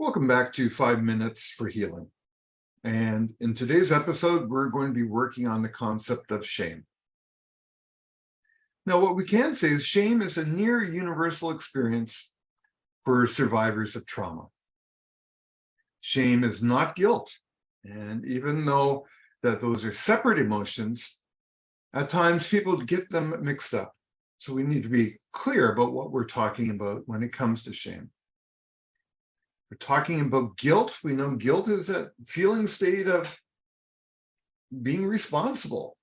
Welcome back to 5 Minutes for Healing. And in today's episode, we're going to be working on the concept of shame. Now, what we can say is shame is a near universal experience for survivors of trauma. Shame is not guilt. And even though that those are separate emotions, at times people get them mixed up. So we need to be clear about what we're talking about when it comes to shame. We're talking about guilt. We know guilt is a feeling state of being responsible,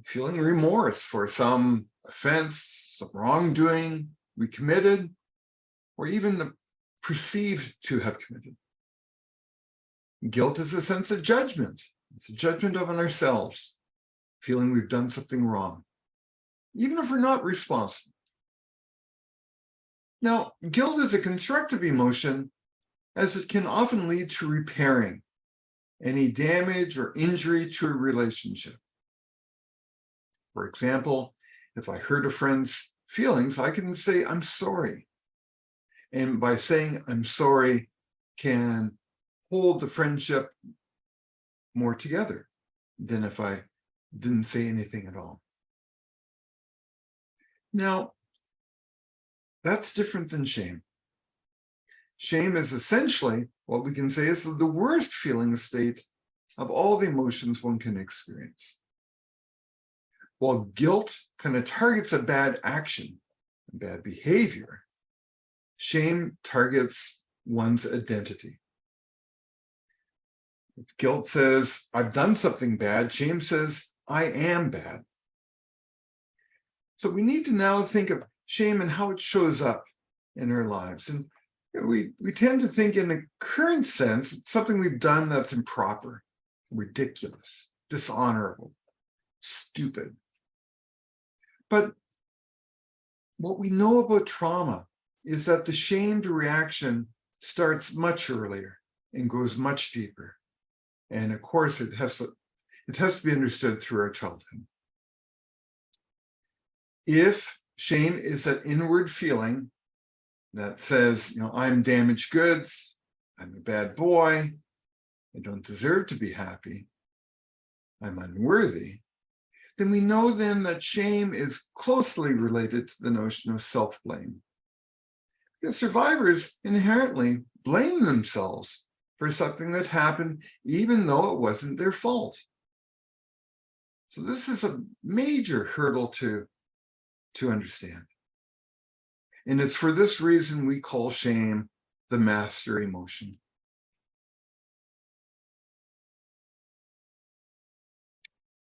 feeling remorse for some offense, some wrongdoing we committed, or even perceived to have committed. Guilt is a sense of judgment. It's a judgment of ourselves, feeling we've done something wrong, even if we're not responsible. Now, guilt is a constructive emotion, as it can often lead to repairing any damage or injury to a relationship. For example, if I hurt a friend's feelings, I can say, I'm sorry. And by saying I'm sorry, can hold the friendship more together than if I didn't say anything at all. Now, that's different than shame. Shame is essentially what we can say is the worst feeling state of all the emotions one can experience. While guilt kind of targets a bad action, bad behavior, shame targets one's identity. If guilt says, I've done something bad, shame says, I am bad. So we need to now think of shame and how it shows up in our lives. And we tend to think in the current sense, it's something we've done that's improper, ridiculous, dishonorable, stupid. But what we know about trauma is that the shamed reaction starts much earlier and goes much deeper. And of course, it has to be understood through our childhood. If shame is an inward feeling that says, I'm damaged goods, I'm a bad boy, I don't deserve to be happy, I'm unworthy, then we know then that shame is closely related to the notion of self-blame. Because survivors inherently blame themselves for something that happened, even though it wasn't their fault. So this is a major hurdle to understand. And it's for this reason we call shame the master emotion.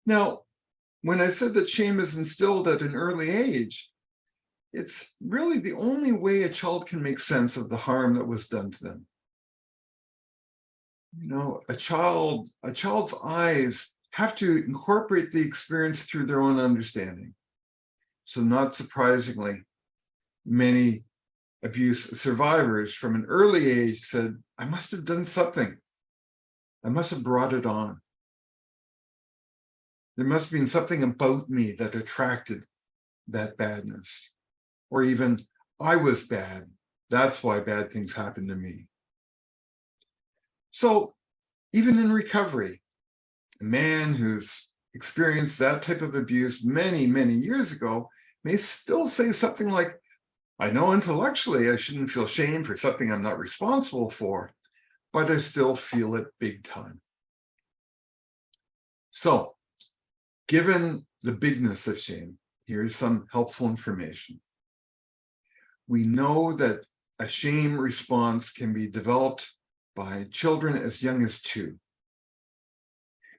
Now, when I said that shame is instilled at an early age, it's really the only way a child can make sense of the harm that was done to them. A child's eyes have to incorporate the experience through their own understanding. So not surprisingly, many abuse survivors from an early age said, I must have done something. I must have brought it on. There must have been something about me that attracted that badness. Or even, I was bad. That's why bad things happened to me. So even in recovery, a man who's experienced that type of abuse many, many years ago may still say something like, I know intellectually I shouldn't feel shame for something I'm not responsible for, but I still feel it big time. So, given the bigness of shame, here's some helpful information. We know that a shame response can be developed by children as young as 2.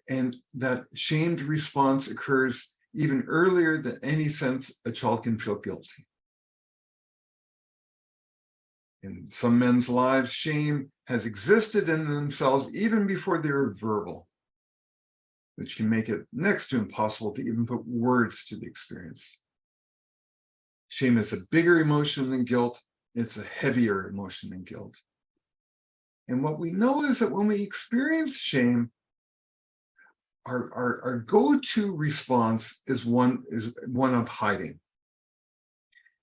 And that shamed response occurs even earlier than any sense a child can feel guilty. In some men's lives, shame has existed in themselves even before they were verbal, which can make it next to impossible to even put words to the experience. Shame is a bigger emotion than guilt. It's a heavier emotion than guilt. And what we know is that when we experience shame, our go-to response is one of hiding.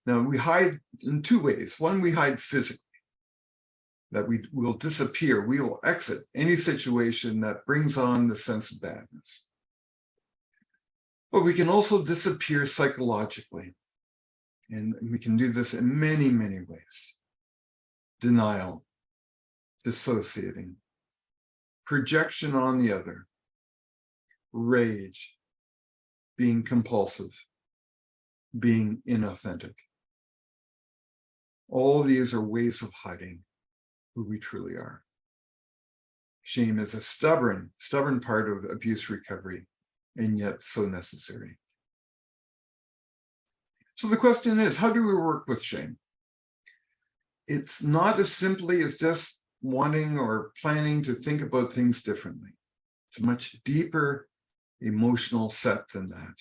Now, we hide in 2 ways. One, we hide physically. that we will disappear, we will exit any situation that brings on the sense of badness. But we can also disappear psychologically. And we can do this in many, many ways. Denial, dissociating, projection on the other, rage, being compulsive, being inauthentic. All these are ways of hiding who we truly are. Shame is a stubborn part of abuse recovery, and yet so necessary. So the question is, how do we work with shame? It's not as simply as just wanting or planning to think about things differently. It's a much deeper emotional set than that.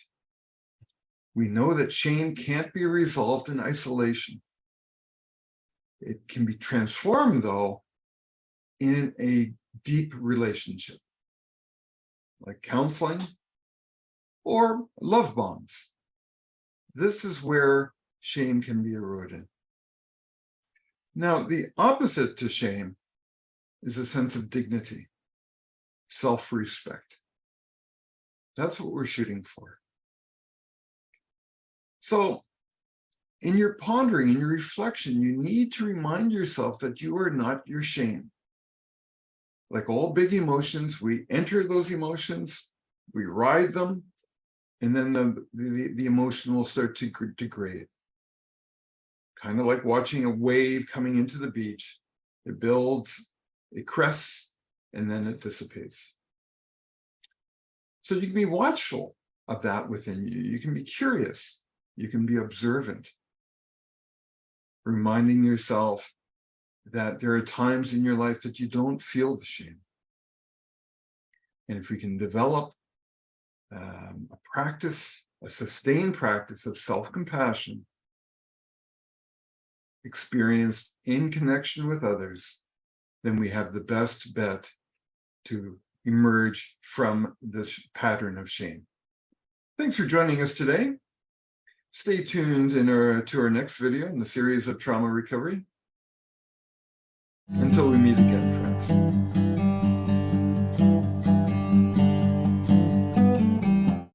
We know that shame can't be resolved in isolation. It can be transformed, though, in a deep relationship, like counseling or love bonds. This is where shame can be eroded. Now, the opposite to shame is a sense of dignity, self-respect. That's what we're shooting for. So, in your pondering, in your reflection, you need to remind yourself that you are not your shame. Like all big emotions, we enter those emotions, we ride them, and then the emotion will start to degrade. Kind of like watching a wave coming into the beach. It builds, it crests, and then it dissipates. So you can be watchful of that within you. You can be curious. You can be observant. Reminding yourself that there are times in your life that you don't feel the shame. And if we can develop a practice, a sustained practice of self-compassion, experienced in connection with others, then we have the best bet to emerge from this pattern of shame. Thanks for joining us today. Stay tuned to our next video in the series of trauma recovery. Until we meet again, friends.